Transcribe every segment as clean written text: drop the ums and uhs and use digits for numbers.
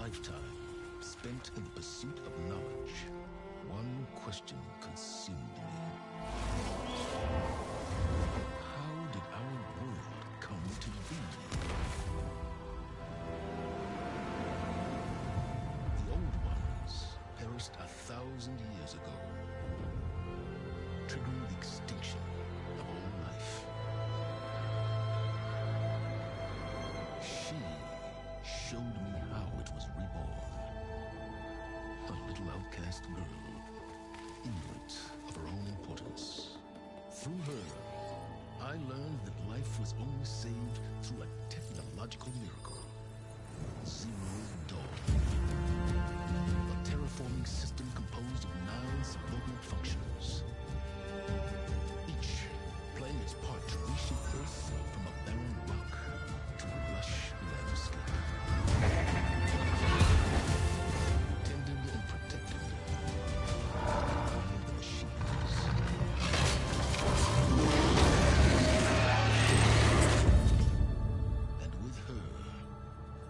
lifetime spent in the pursuit of knowledge, one question consumed me. How did our world come to be? The old ones perished 1,000 years ago, triggering the extinction of all life. She showed me how it was reborn. A little outcast girl, ignorant of her own importance. Through her, I learned that life was only saved through a technological miracle. Zero Dawn. A terraforming system composed of 9 subordinate functions. Each playing its part to reshape Earth from a barren rock to a lush landscape. Tended and protected by the machines. And with her,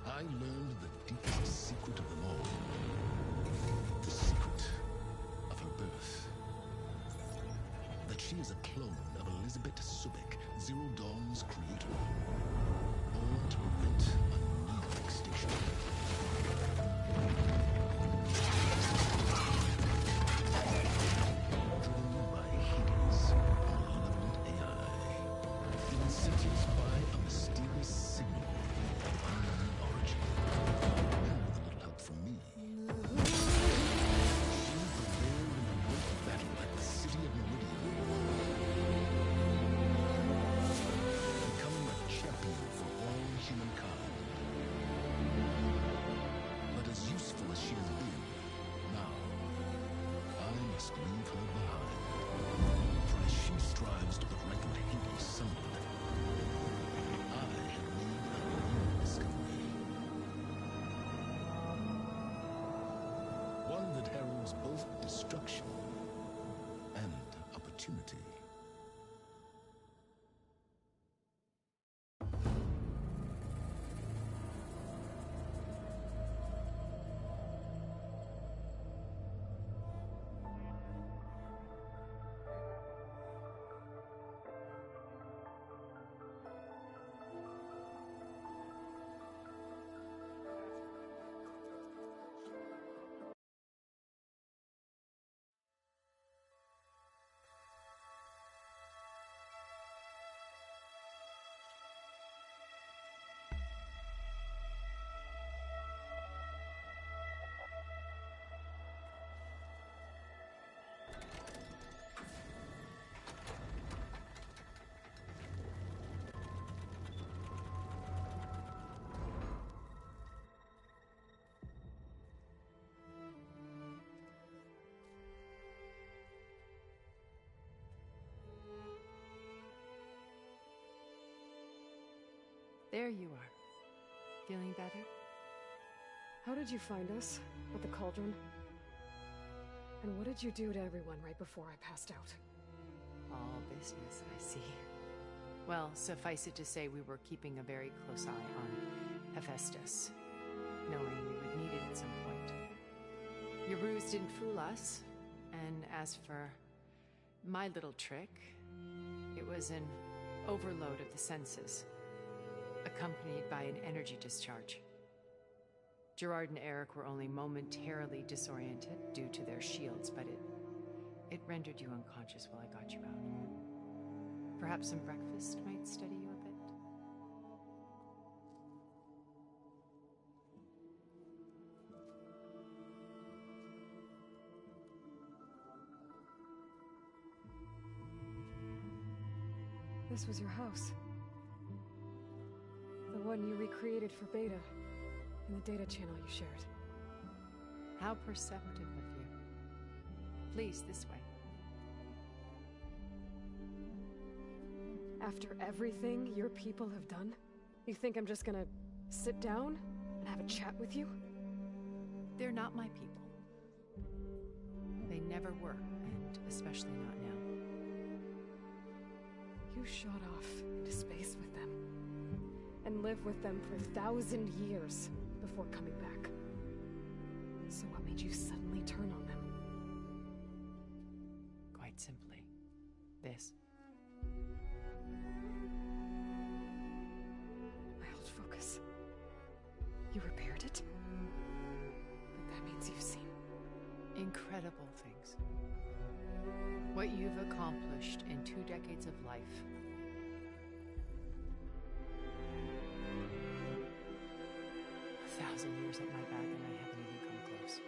I learned the deepest secret of them all. The secret of her birth. That she is a clone of Elizabeth Sobek, Zero Dawn's creator. Born to prevent a needed extinction. Driven by Hades, a malevolent AI. Given sentience by a mysterious signal of unknown origin. And with a little help from me. She prevailed in a great battle at the city of Meridian. Becoming a champion for all humankind. But as useful as she has been, now, I must leave her behind. For as she strives to put right what Hades sundered, I have made a new discovery. One that heralds both destruction and opportunity. There you are. Feeling better? How did you find us? At the cauldron? And what did you do to everyone right before I passed out? All business, I see. Well, suffice it to say we were keeping a very close eye on Hephaestus, knowing we would need it at some point. Your ruse didn't fool us, and as for my little trick, it was an overload of the senses, accompanied by an energy discharge. Gerard and Eric were only momentarily disoriented due to their shields, but it rendered you unconscious while I got you out. Perhaps some breakfast might steady you a bit? This was your house. The one you recreated for Beta, in the data channel you shared. How perceptive of you. Please, this way. After everything your people have done, you think I'm just gonna sit down and have a chat with you? They're not my people. They never were, and especially not now. You shot off into space with them, and lived with them for 1,000 years before coming back. So what made you suddenly turn on them? Quite simply, this. My old focus. You repaired it? But that means you've seen... Incredible things. What you've accomplished in 2 decades of life. A 1,000 years at my back and I haven't even come close.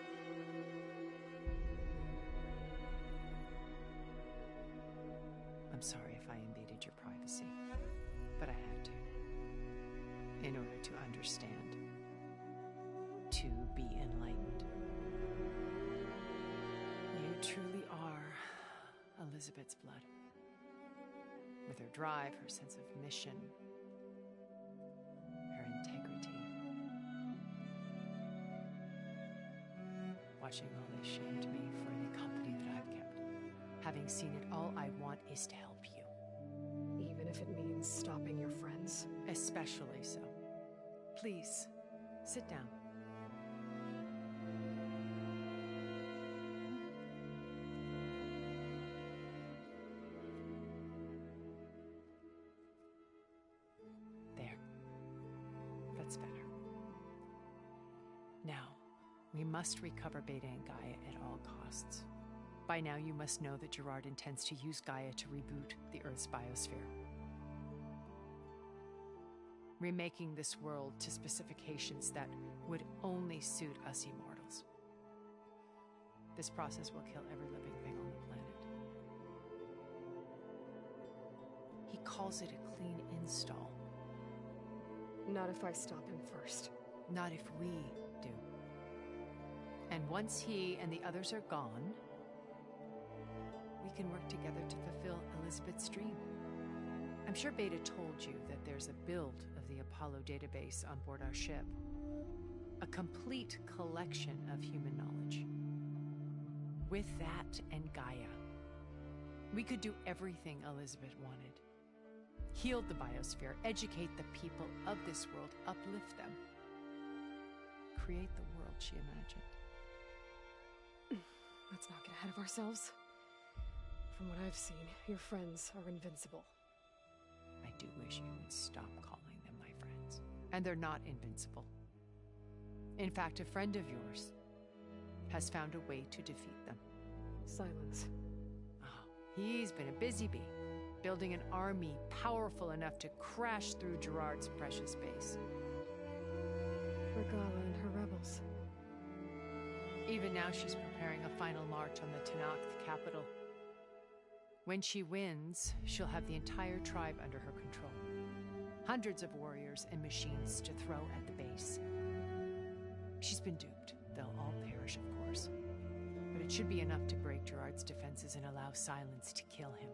I'm sorry if I invaded your privacy, but I had to. In order to understand. To be enlightened. You truly are Elizabeth's blood. With her drive, her sense of mission, her integrity. Watching all this shamed me for the company that I've kept. Having seen it all, I want is to help you. Even if it means stopping your friends? Especially so. Please, sit down. That's better. Now, we must recover Beta and Gaia at all costs. By now, you must know that Gerard intends to use Gaia to reboot the Earth's biosphere. Remaking this world to specifications that would only suit us immortals. This process will kill every living thing on the planet. He calls it a clean install. Not if I stop him first. Not if we do. And once he and the others are gone, we can work together to fulfill Elizabeth's dream. I'm sure Beta told you that there's a build of the Apollo database on board our ship. A complete collection of human knowledge. With that and Gaia, we could do everything Elizabeth wanted. Heal the biosphere, educate the people of this world, uplift them. Create the world she imagined. Let's not get ahead of ourselves. From what I've seen, your friends are invincible. I do wish you would stop calling them my friends. And they're not invincible. In fact, a friend of yours has found a way to defeat them. Silence. Oh, he's been a busy bee. Building an army powerful enough to crash through Gerard's precious base. Regalla and her rebels. Even now she's preparing a final march on the Tenakth capital. When she wins, she'll have the entire tribe under her control. Hundreds of warriors and machines to throw at the base. She's been duped. They'll all perish, of course. But it should be enough to break Gerard's defenses and allow Silence to kill him.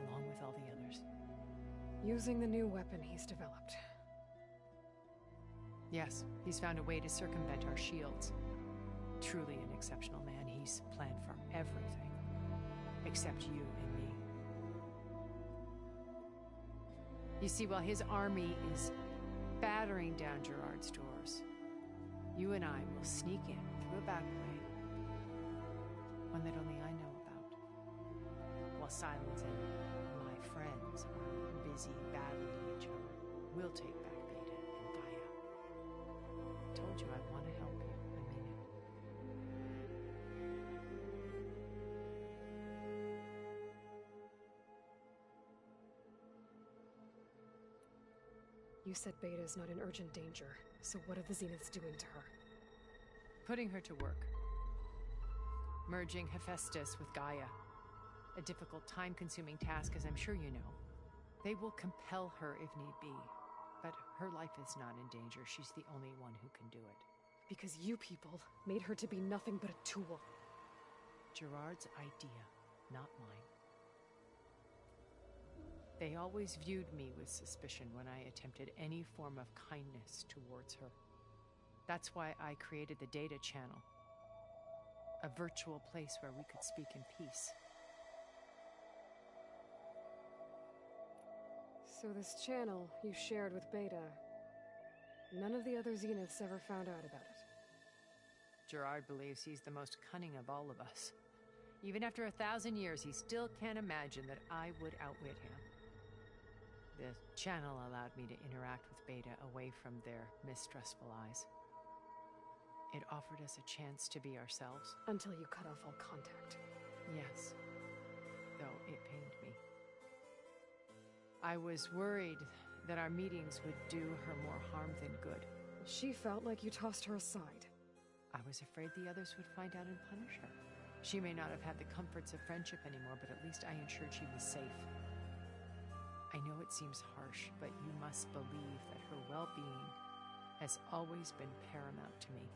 Along with all the others. Using the new weapon he's developed. Yes, he's found a way to circumvent our shields. Truly an exceptional man. He's planned for everything. Except you and me. You see, while his army is battering down Gerard's doors, you and I will sneak in through a back way. One that only I know about. While Silence and my friends are busy battling each other, we'll take back Beta and Gaia. I told you I want to help you. I mean it. You said Beta is not in urgent danger, so what are the Zeniths doing to her? Putting her to work. Merging Hephaestus with Gaia. A difficult, time-consuming task, as I'm sure you know. They will compel her if need be. But her life is not in danger. She's the only one who can do it. Because you people made her to be nothing but a tool. Gerard's idea, not mine. They always viewed me with suspicion when I attempted any form of kindness towards her. That's why I created the data channel. A virtual place where we could speak in peace. So this channel you shared with Beta, none of the other Zeniths ever found out about it? Gerard believes he's the most cunning of all of us. Even after 1,000 years, he still can't imagine that I would outwit him. The channel allowed me to interact with Beta away from their mistrustful eyes. It offered us a chance to be ourselves. Until you cut off all contact. Yes, though it pained me. I was worried that our meetings would do her more harm than good. She felt like you tossed her aside. I was afraid the others would find out and punish her. She may not have had the comforts of friendship anymore, but at least I ensured she was safe. I know it seems harsh, but you must believe that her well-being has always been paramount to me.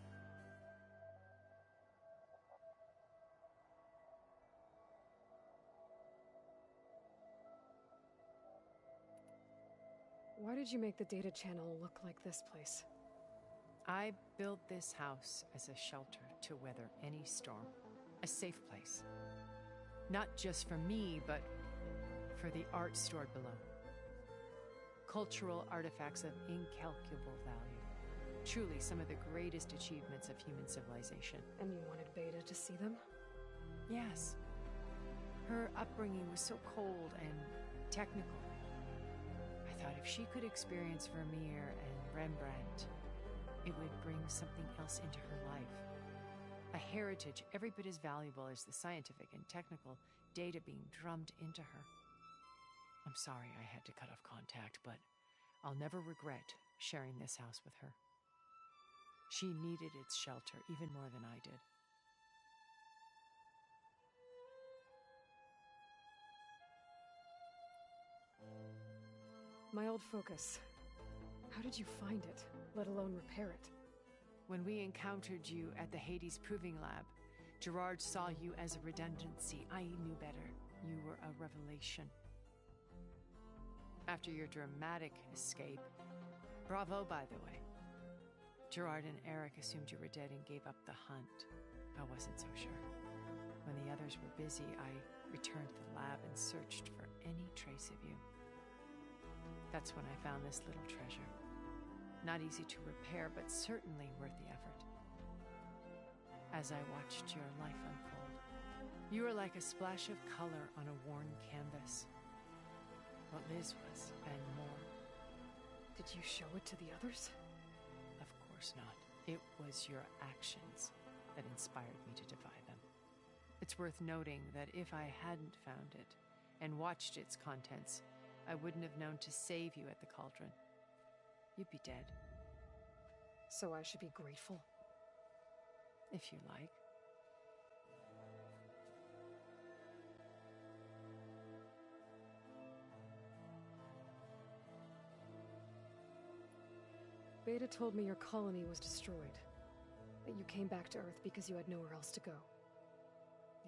Why did you make the data channel look like this place? I built this house as a shelter to weather any storm. A safe place. Not just for me, but for the art stored below. Cultural artifacts of incalculable value. Truly some of the greatest achievements of human civilization. And you wanted Beta to see them? Yes. Her upbringing was so cold and technical. I thought if she could experience Vermeer and Rembrandt, it would bring something else into her life. A heritage every bit as valuable as the scientific and technical data being drummed into her. I'm sorry I had to cut off contact, but I'll never regret sharing this house with her. She needed its shelter even more than I did. My old focus. How did you find it, let alone repair it? When we encountered you at the Hades Proving Lab, Gerard saw you as a redundancy. I knew better. You were a revelation. After your dramatic escape, bravo, by the way. Gerard and Eric assumed you were dead and gave up the hunt. I wasn't so sure. When the others were busy, I returned to the lab and searched for any trace of you. That's when I found this little treasure. Not easy to repair, but certainly worth the effort. As I watched your life unfold, you were like a splash of color on a worn canvas. What Liz was, and more. Did you show it to the others? Of course not. It was your actions that inspired me to defy them. It's worth noting that if I hadn't found it and watched its contents, I wouldn't have known to save you at the cauldron. You'd be dead. So I should be grateful? If you like. Beta told me your colony was destroyed. That you came back to Earth because you had nowhere else to go.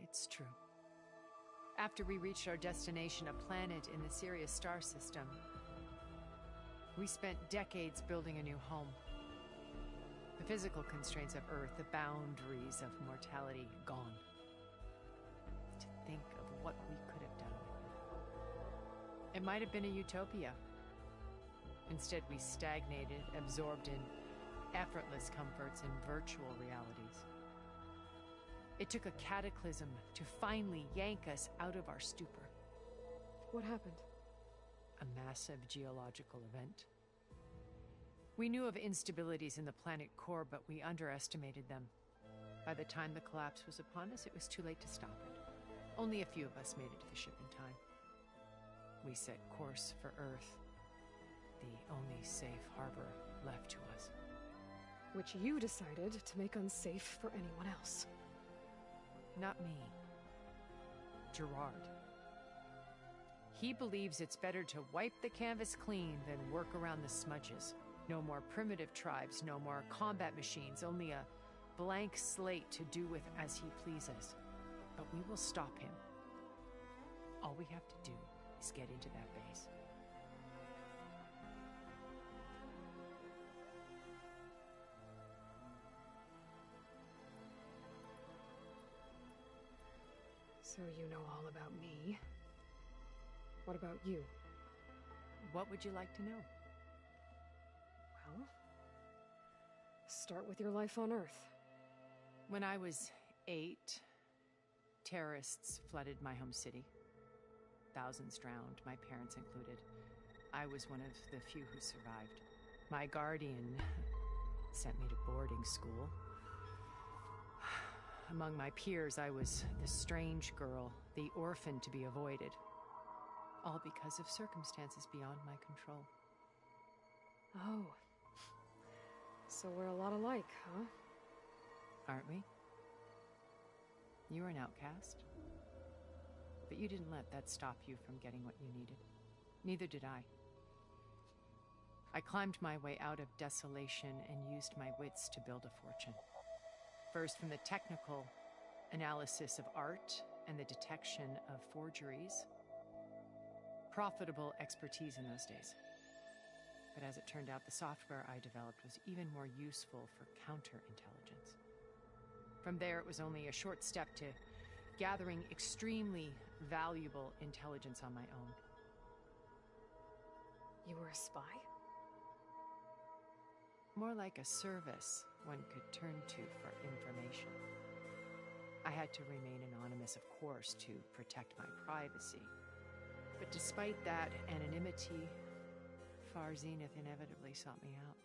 It's true. After we reached our destination, a planet in the Sirius star system, we spent decades building a new home. The physical constraints of Earth, the boundaries of mortality, gone. To think of what we could have done. It might have been a utopia. Instead, we stagnated, absorbed in effortless comforts and virtual realities. It took a cataclysm to finally yank us out of our stupor. What happened? A massive geological event. We knew of instabilities in the planet core, but we underestimated them. By the time the collapse was upon us, it was too late to stop it. Only a few of us made it to the ship in time. We set course for Earth, the only safe harbor left to us. Which you decided to make unsafe for anyone else. Not me. Gerard. He believes it's better to wipe the canvas clean than work around the smudges. No more primitive tribes, no more combat machines, only a blank slate to do with as he pleases. But we will stop him. All we have to do is get into that base. So you know all about me. What about you? What would you like to know? Well, start with your life on Earth. When I was 8, terrorists flooded my home city. Thousands drowned, my parents included. I was one of the few who survived. My guardian sent me to boarding school. Among my peers, I was the strange girl, the orphan to be avoided. All because of circumstances beyond my control. Oh. So we're a lot alike, huh? Aren't we? You were an outcast. But you didn't let that stop you from getting what you needed. Neither did I. I climbed my way out of desolation and used my wits to build a fortune. First, from the technical analysis of art and the detection of forgeries. Profitable expertise in those days. But as it turned out, the software I developed was even more useful for counterintelligence. From there, it was only a short step to gathering extremely valuable intelligence on my own. You were a spy? More like a service one could turn to for information. I had to remain anonymous, of course, to protect my privacy. But despite that anonymity, Far Zenith inevitably sought me out.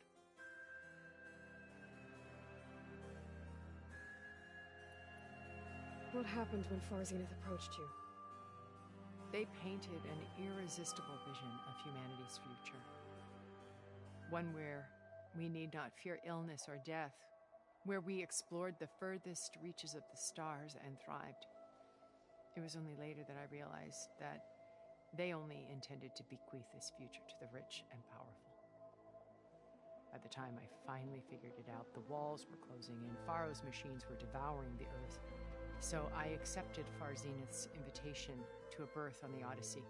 What happened when Far Zenith approached you? They painted an irresistible vision of humanity's future. One where we need not fear illness or death, where we explored the furthest reaches of the stars and thrived. It was only later that I realized that they only intended to bequeath this future to the rich and powerful. By the time I finally figured it out, the walls were closing in, Faro's machines were devouring the Earth. So I accepted Far Zenith's invitation to a berth on the Odyssey.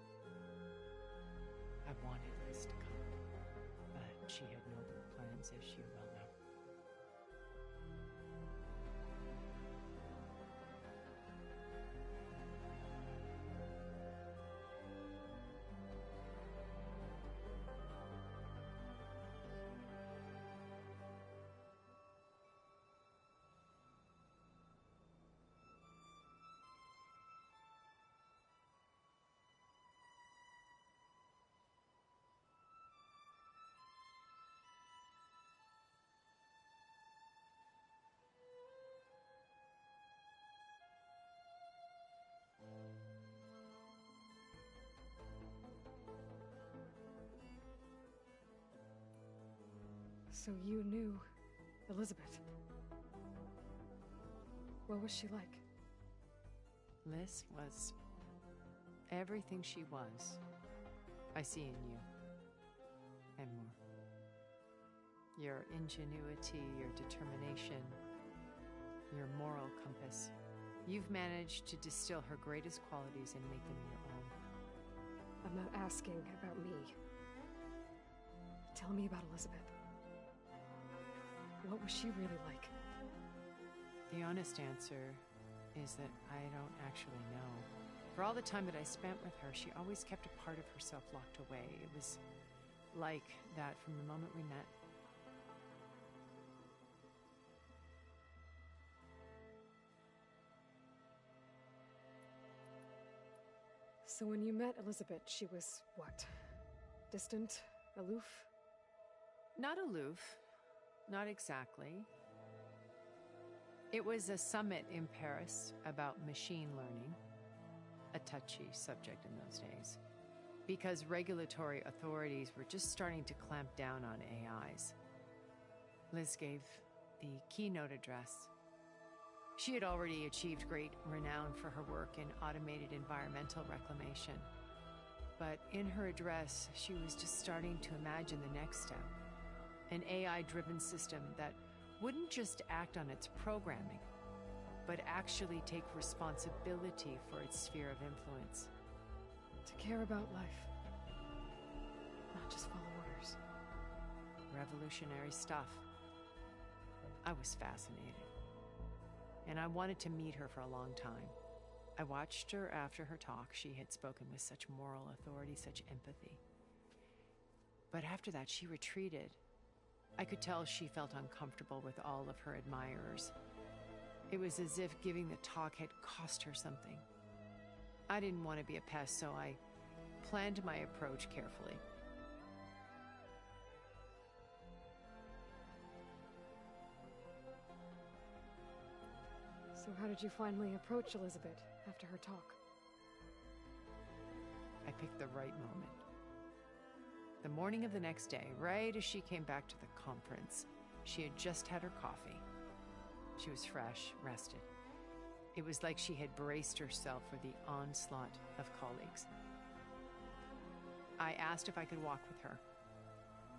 I wanted Liz to come, but she had nobler plans, as you well know. So you knew Elizabeth. What was she like? Liz was everything she was. I see in you. And more. Your ingenuity, your determination, your moral compass. You've managed to distill her greatest qualities and make them your own. I'm not asking about me. Tell me about Elizabeth. What was she really like? The honest answer is that I don't actually know. For all the time that I spent with her, she always kept a part of herself locked away. It was like that from the moment we met. So when you met Elizabeth, she was what? Distant? Aloof? Not aloof. Not exactly. It was a summit in Paris about machine learning, a touchy subject in those days, because regulatory authorities were just starting to clamp down on AIs. Liz gave the keynote address. She had already achieved great renown for her work in automated environmental reclamation. But in her address, she was just starting to imagine the next step. An AI-driven system that wouldn't just act on its programming, but actually take responsibility for its sphere of influence. To care about life. Not just follow orders. Revolutionary stuff. I was fascinated. And I wanted to meet her for a long time. I watched her after her talk. She had spoken with such moral authority, such empathy. But after that, she retreated. I could tell she felt uncomfortable with all of her admirers. It was as if giving the talk had cost her something. I didn't want to be a pest, so I planned my approach carefully. So how did you finally approach Elizabeth after her talk? I picked the right moment. The morning of the next day, right as she came back to the conference, she had just had her coffee. She was fresh, rested. It was like she had braced herself for the onslaught of colleagues. I asked if I could walk with her,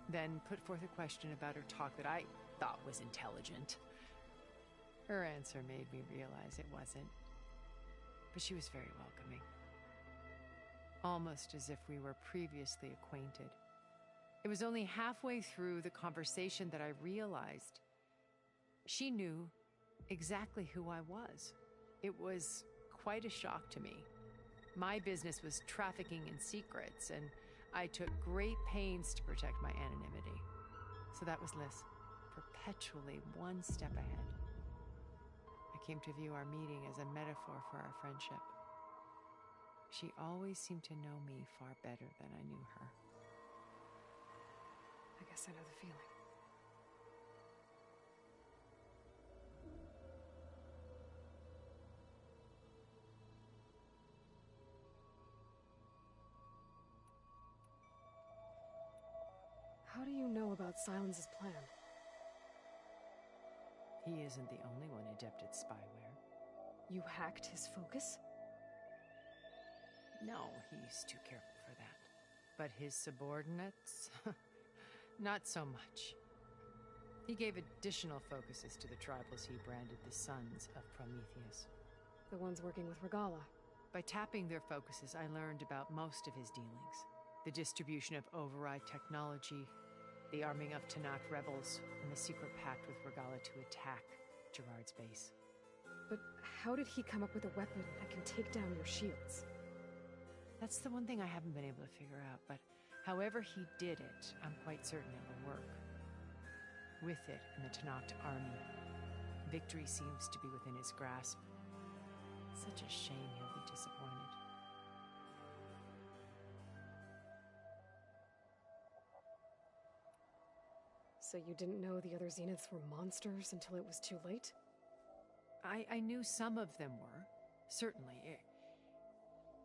then put forth a question about her talk that I thought was intelligent. Her answer made me realize it wasn't, but she was very welcoming. Almost as if we were previously acquainted. It was only halfway through the conversation that I realized she knew exactly who I was. It was quite a shock to me. My business was trafficking in secrets, and I took great pains to protect my anonymity. So that was Liz, perpetually one step ahead. I came to view our meeting as a metaphor for our friendship. She always seemed to know me far better than I knew her. I guess I know the feeling. How do you know about Silence's plan? He isn't the only one adept at spyware. You hacked his focus? No, he's too careful for that. But his subordinates? Not so much. He gave additional focuses to the tribals he branded the Sons of Prometheus. The ones working with Regalla. By tapping their focuses, I learned about most of his dealings. The distribution of override technology, the arming of Tanakh rebels, and the secret pact with Regalla to attack Gerard's base. But how did he come up with a weapon that can take down your shields? That's the one thing I haven't been able to figure out, but however he did it, I'm quite certain it will work. With it and the Tanakh army, victory seems to be within his grasp. Such a shame he'll be disappointed. So you didn't know the other Zeniths were monsters until it was too late? I knew some of them were, certainly.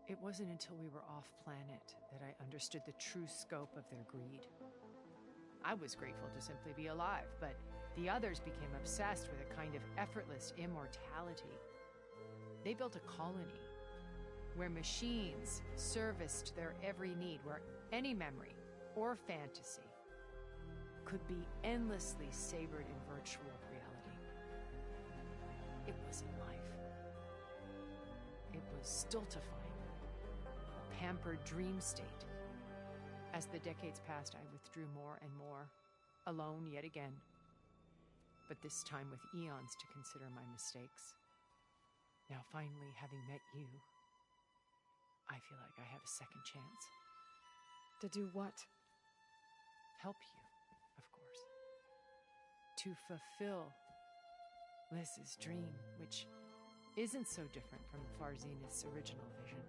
It wasn't until we were off-planet that I understood the true scope of their greed. I was grateful to simply be alive, but the others became obsessed with a kind of effortless immortality. They built a colony where machines serviced their every need, where any memory or fantasy could be endlessly savored in virtual reality. It wasn't life. It was stultifying, a pampered dream state. As the decades passed, I withdrew more and more, alone yet again, but this time with eons to consider my mistakes. Now finally, having met you, I feel like I have a second chance. To do what? Help you, of course. To fulfill Liz's dream, which isn't so different from Far Zenith's original vision.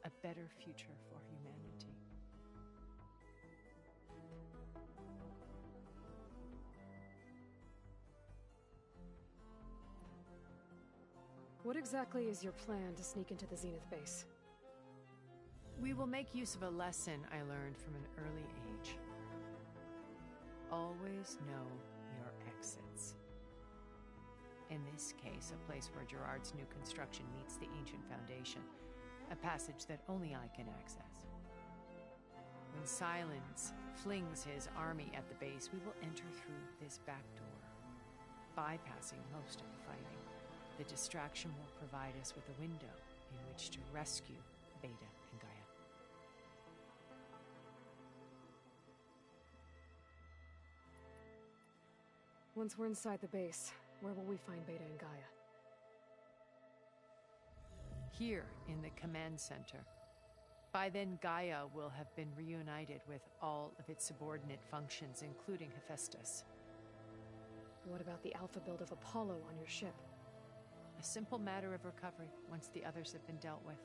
A better future for humanity. What exactly is your plan to sneak into the Zenith base? We will make use of a lesson I learned from an early age. Always know your exits. In this case, a place where Gerard's new construction meets the ancient foundation, a passage that only I can access. When Silence flings his army at the base, we will enter through this back door, bypassing most of the fighting. The distraction will provide us with a window in which to rescue Beta and Gaia. Once we're inside the base, where will we find Beta and Gaia? Here in the command center. By then, Gaia will have been reunited with all of its subordinate functions, including Hephaestus. What about the Alpha build of Apollo on your ship? A simple matter of recovery once the others have been dealt with.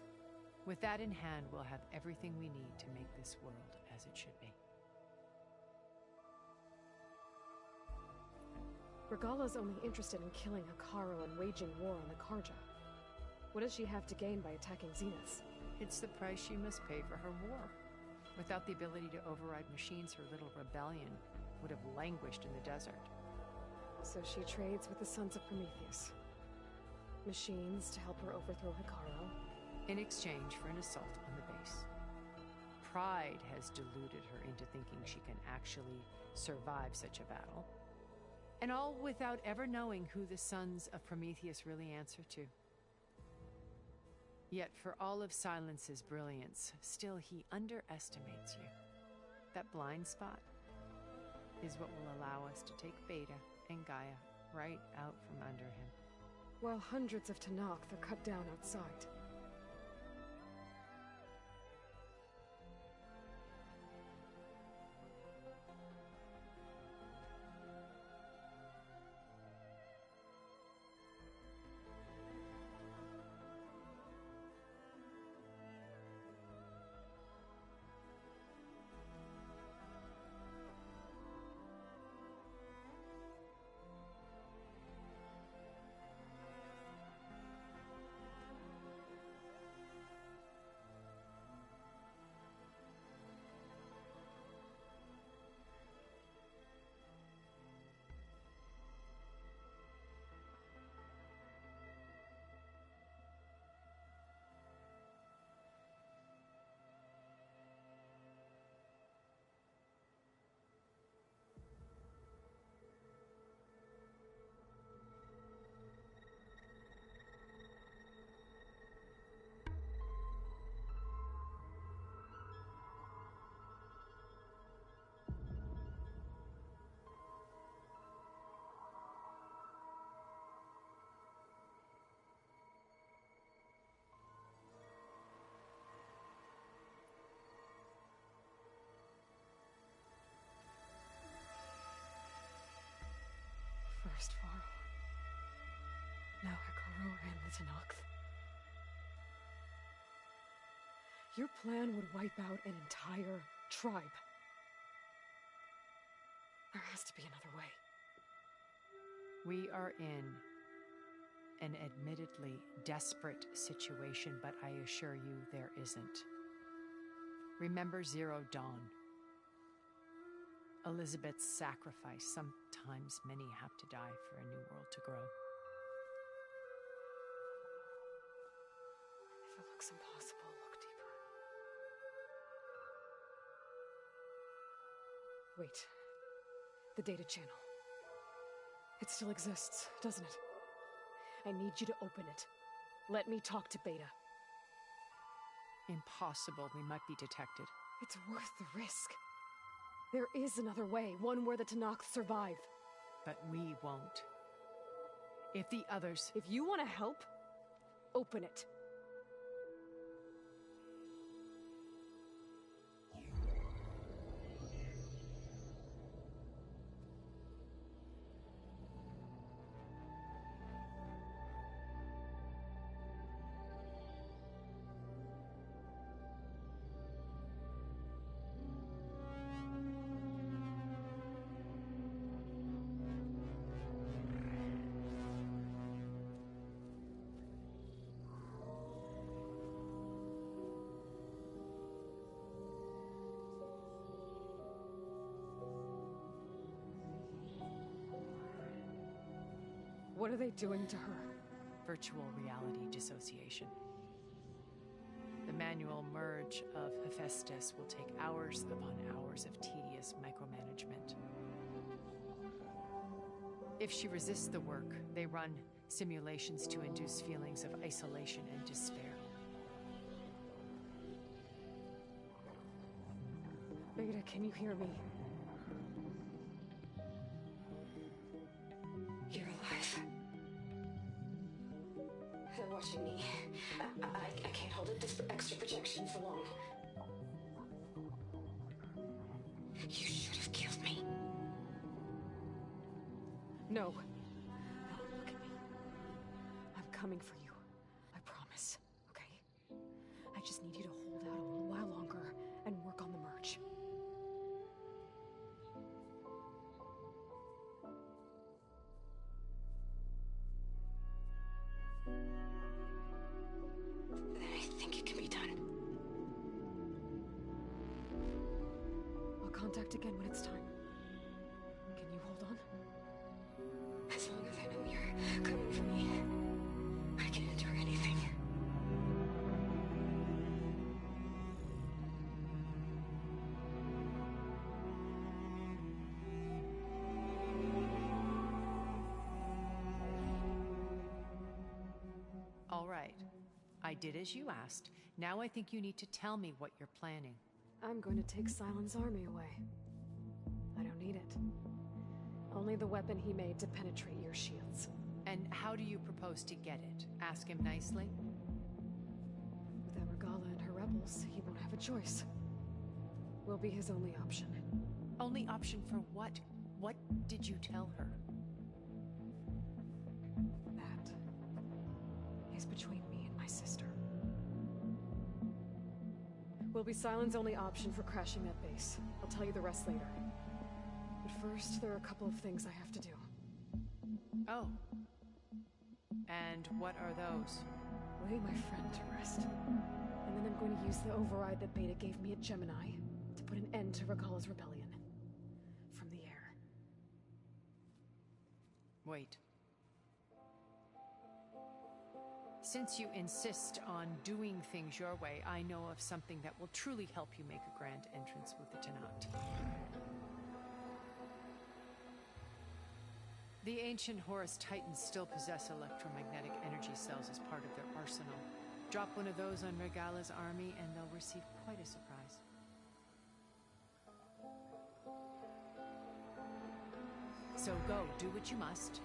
With that in hand, we'll have everything we need to make this world as it should be. Regala's only interested in killing Hekarro and waging war on the Karja. What does she have to gain by attacking Zenith? It's the price she must pay for her war. Without the ability to override machines, her little rebellion would have languished in the desert. So she trades with the Sons of Prometheus. Machines to help her overthrow Hekarro. In exchange for an assault on the base. Pride has deluded her into thinking she can actually survive such a battle. And all without ever knowing who the Sons of Prometheus really answer to. Yet for all of Silence's brilliance, still he underestimates you. That blind spot is what will allow us to take Beta and Gaia right out from under him. While hundreds of Tenakth are cut down outside. First Varl. Now Hekarro and the Tenakth. Your plan would wipe out an entire tribe. There has to be another way. We are in an admittedly desperate situation, but I assure you there isn't. Remember Zero Dawn. Elizabeth's sacrifice. Sometimes many have to die for a new world to grow. If it looks impossible, look deeper. Wait. The data channel. It still exists, doesn't it? I need you to open it. Let me talk to Beta. Impossible. We might be detected. It's worth the risk. There is another way, one where the Tenakth survive. But we won't. If the others... If you want to help, open it. What are they doing to her? Virtual reality dissociation. The manual merge of Hephaestus will take hours upon hours of tedious micromanagement. If she resists the work, they run simulations to induce feelings of isolation and despair. Beta, can you hear me? You're alive. They're watching me. I can't hold it this extra projection for long. You should have killed me. No. No, look at me. I'm coming for you. I promise, okay? I just need you to hold out a little while longer and work on the merge. I think it can be done. I'll contact again when it's time. Can you hold on? As long as I know you're coming for me, I can endure anything. All right. I did as you asked. Now I think you need to tell me what you're planning. I'm going to take Sylens' army away. I don't need it. Only the weapon he made to penetrate your shields. And how do you propose to get it? Ask him nicely? With Regalla and her rebels, he won't have a choice. We'll be his only option. Only option for what? What did you tell her? That is between me and my sister. Will be Sylens' only option for crashing that base. I'll tell you the rest later. But first, there are a couple of things I have to do. Oh. And what are those? Lay my friend to rest. And then I'm going to use the override that Beta gave me at Gemini to put an end to Regalla's rebellion. From the air. Wait. Since you insist on doing things your way, I know of something that will truly help you make a grand entrance with the Tenat. The ancient Horus Titans still possess electromagnetic energy cells as part of their arsenal. Drop one of those on Regalla's army and they'll receive quite a surprise. So go, do what you must.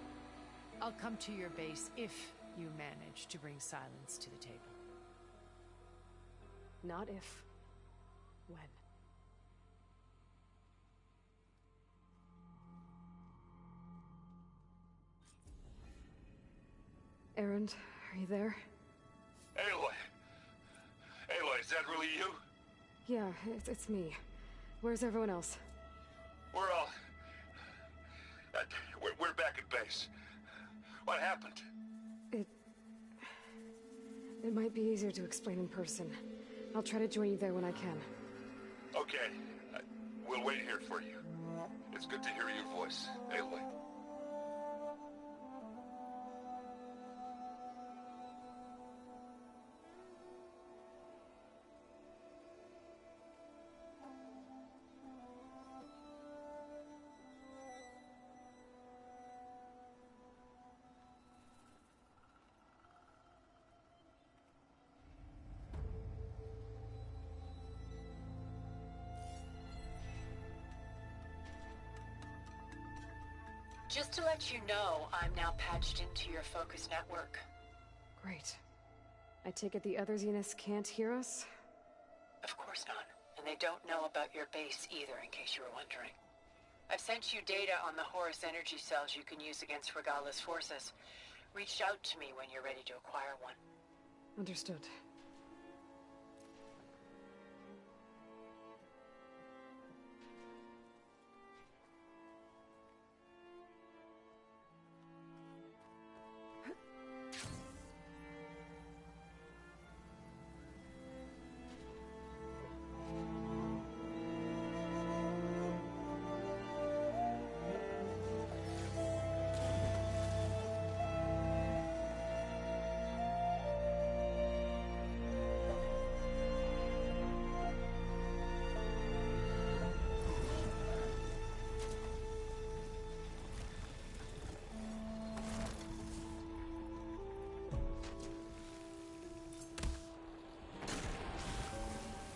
I'll come to your base if you manage to bring Sylens to the table. Not if. When. Erend, are you there? Aloy! Aloy, is that really you? Yeah, it's me. Where's everyone else? We're all... we're back at base. What happened? It might be easier to explain in person. I'll try to join you there when I can. Okay. We'll wait here for you. It's good to hear your voice, Aloy. Just to let you know, I'm now patched into your focus network. Great. I take it the other Zeniths can't hear us? Of course not. And they don't know about your base either, in case you were wondering. I've sent you data on the Horus energy cells you can use against Regalla's forces. Reach out to me when you're ready to acquire one. Understood.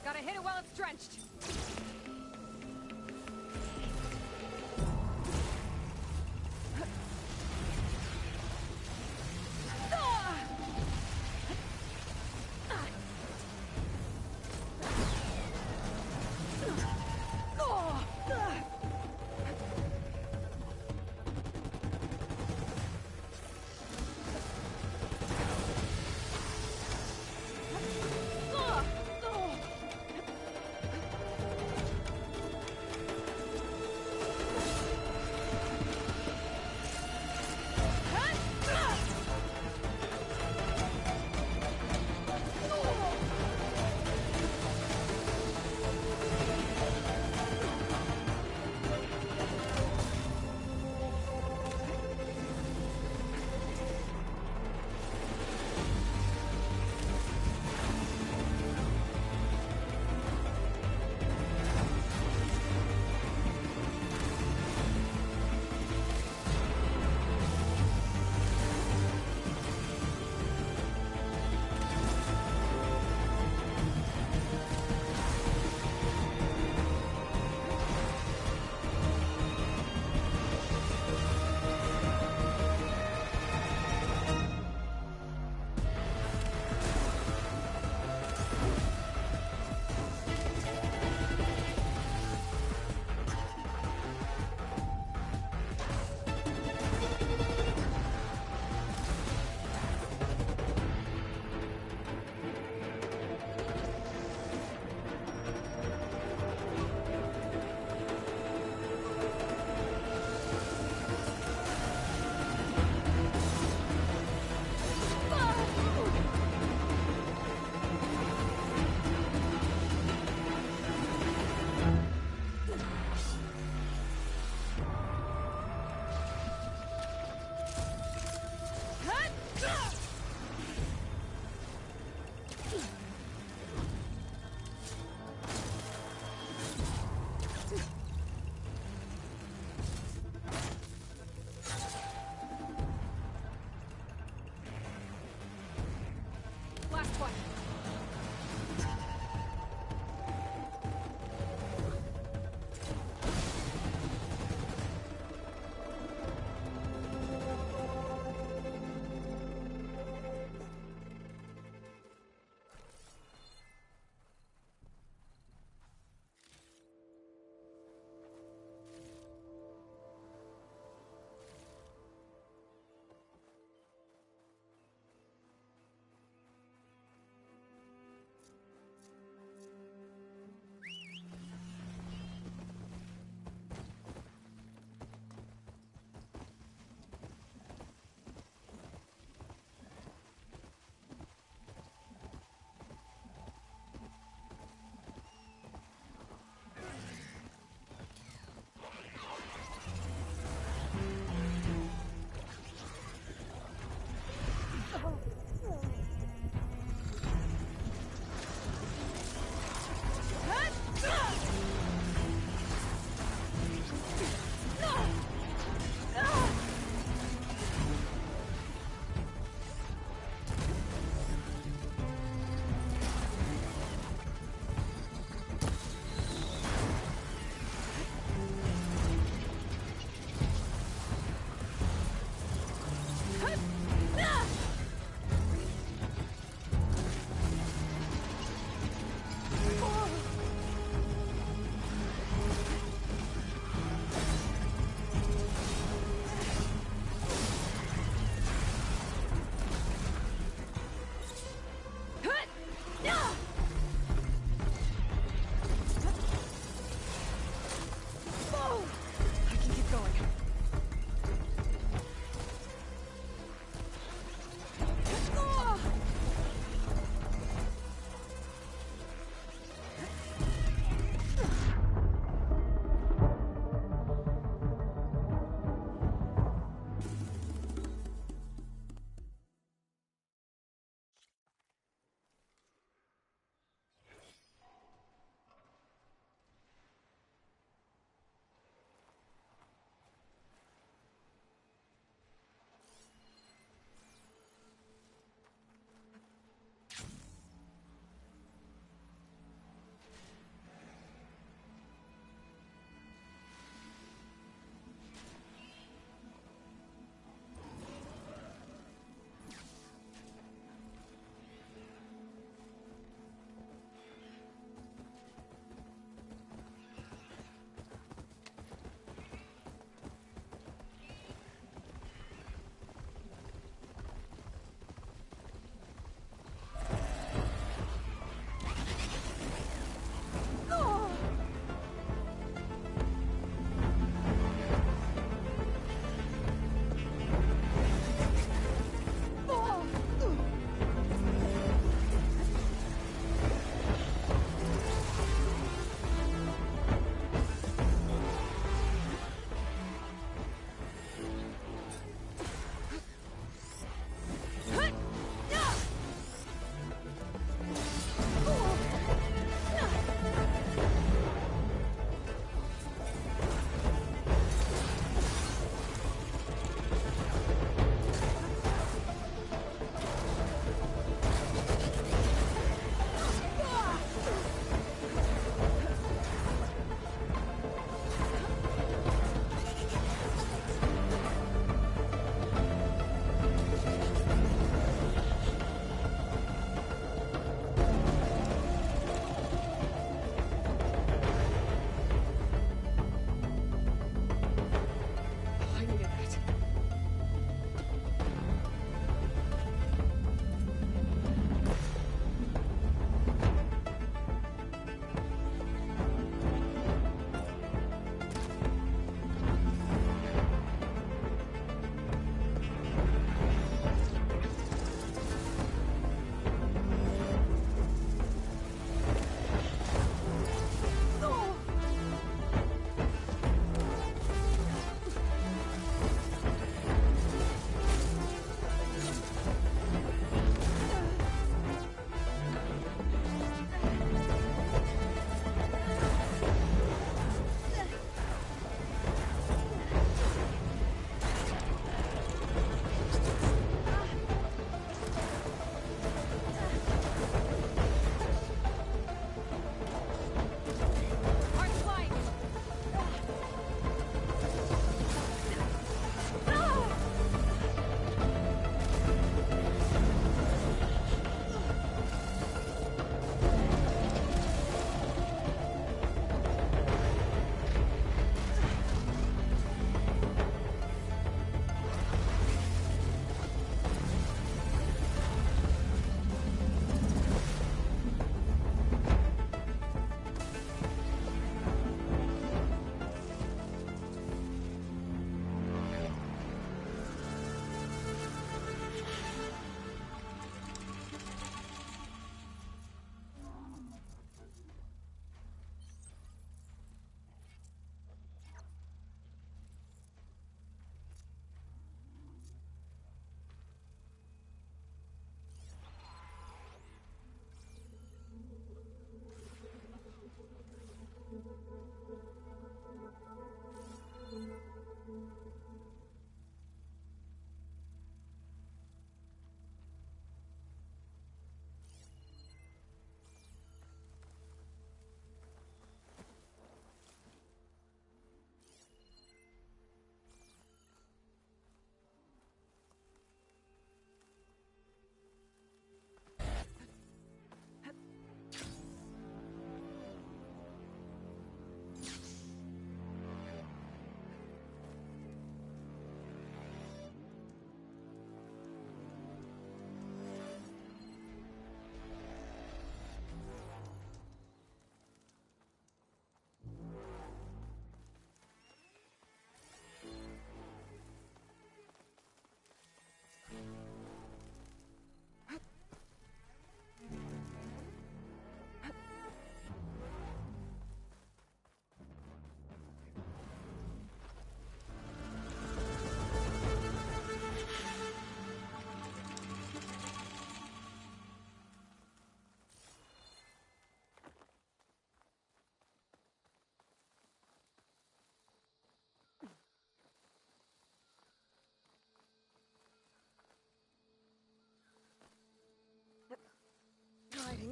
Gotta hit it while it's drenched.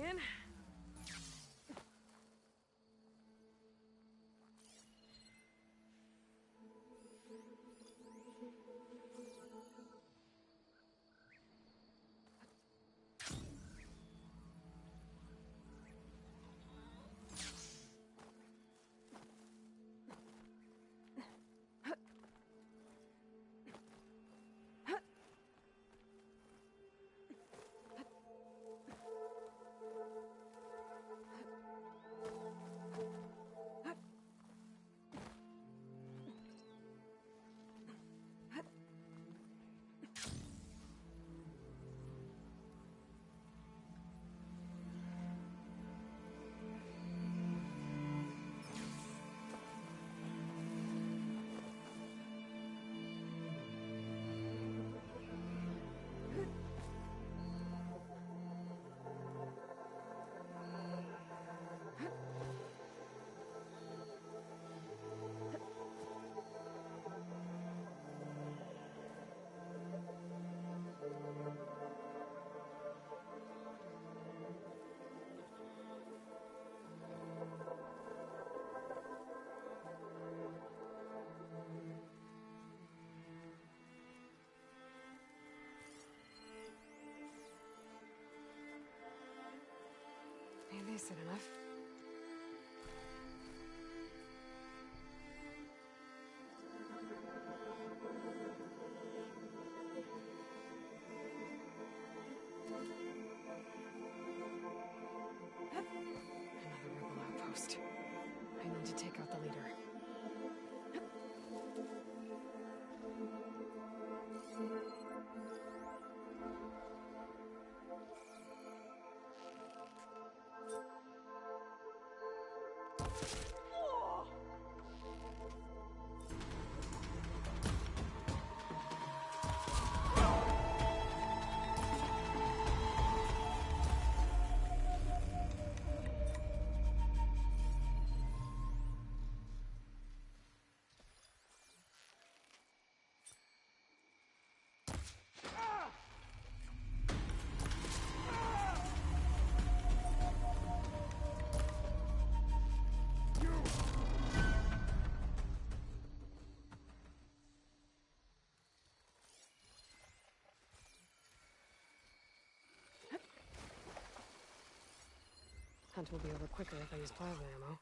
in. Maybe I said enough. Another rebel outpost. I need to take out the leader. Hunt will be over quicker if I use plasma ammo.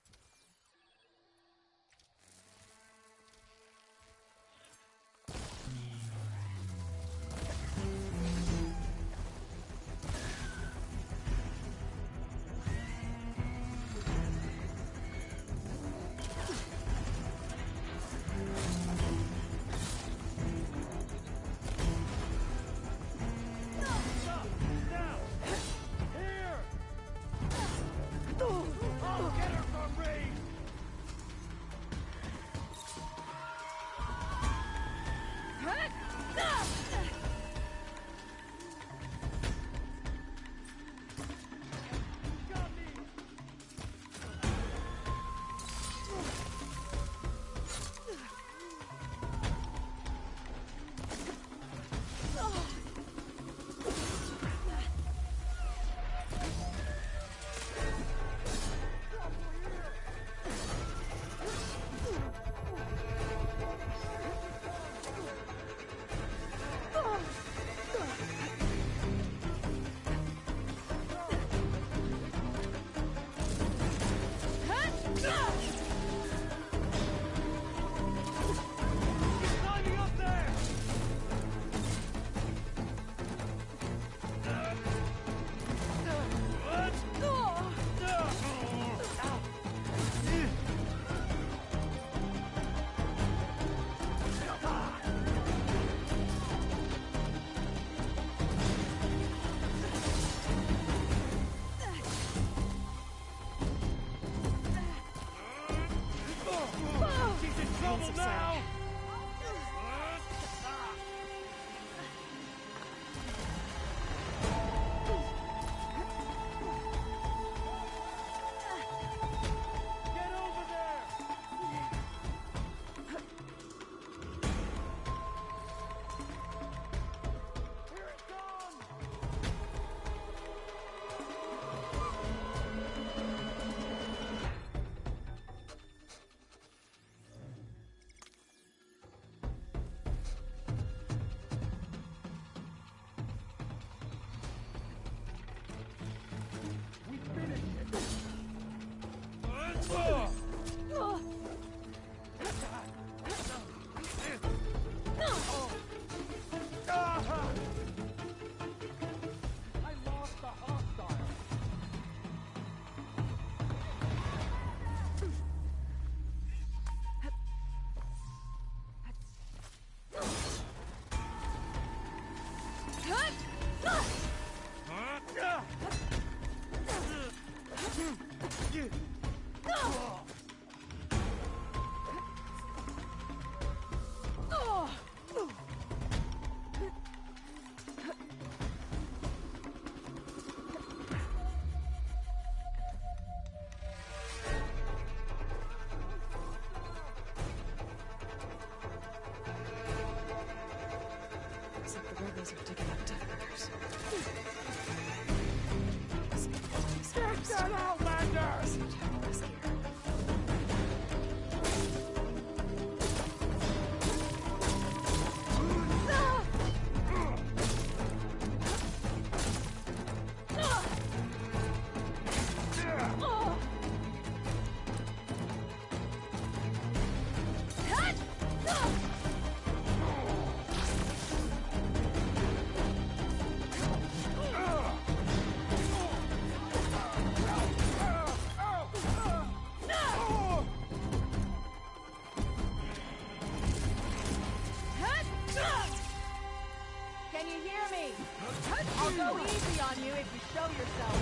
I'll go easy on you if you show yourself.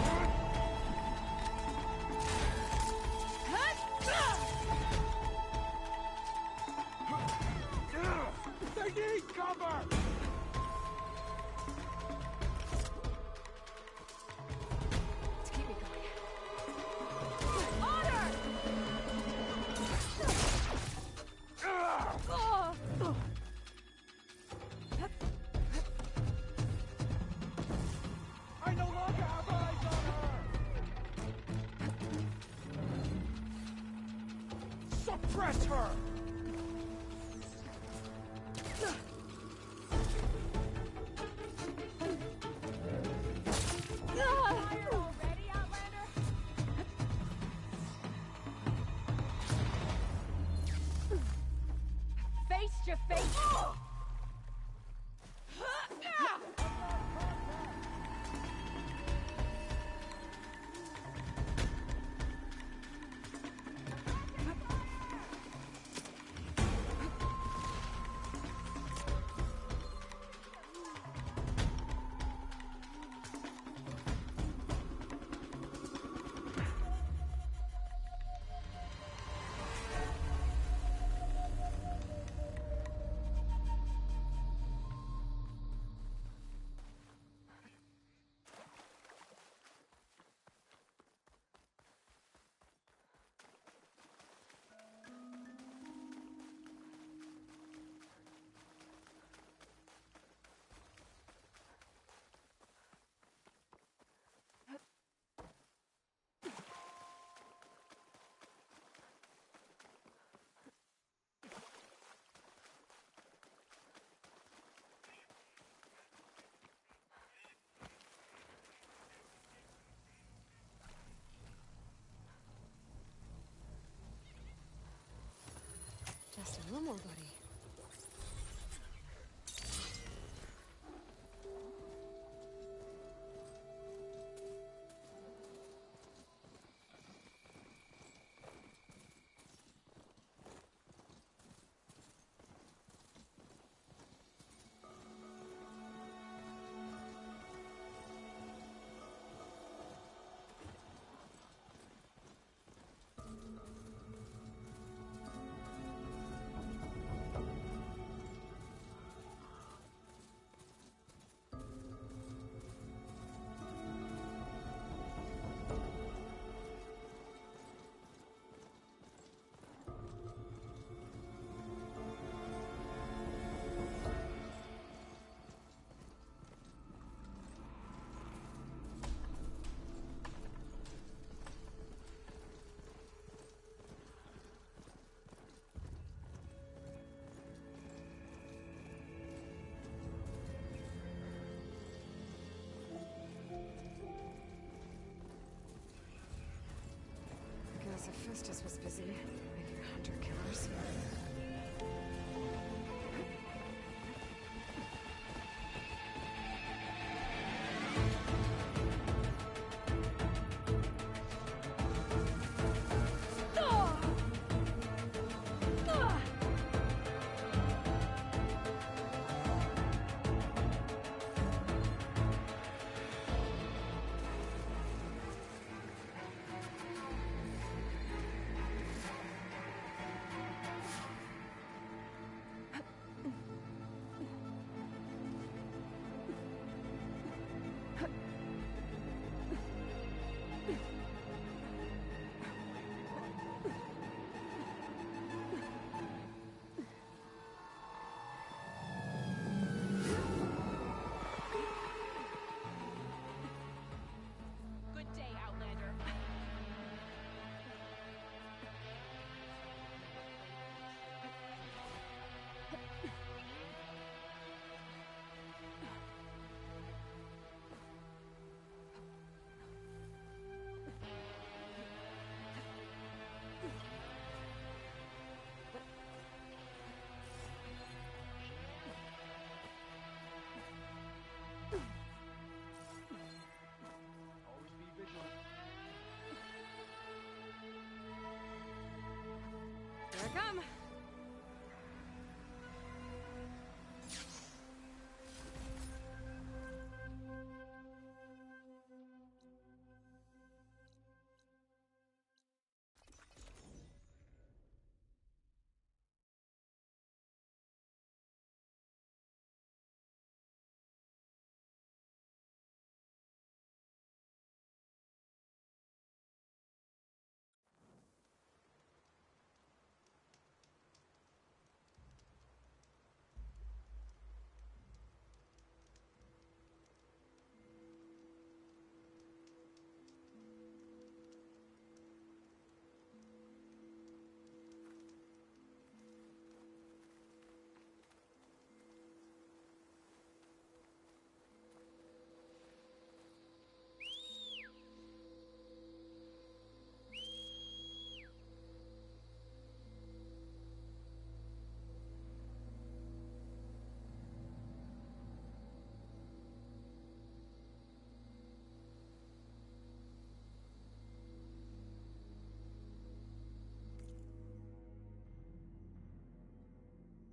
They need cover! To keep me going. I no longer have eyes on her! Suppress her! Face to face. Just a little more, buddy. Guess Hephaestus was busy. Maybe hunter-killers. Good day, Outlander. Always be vigilant. Here I come.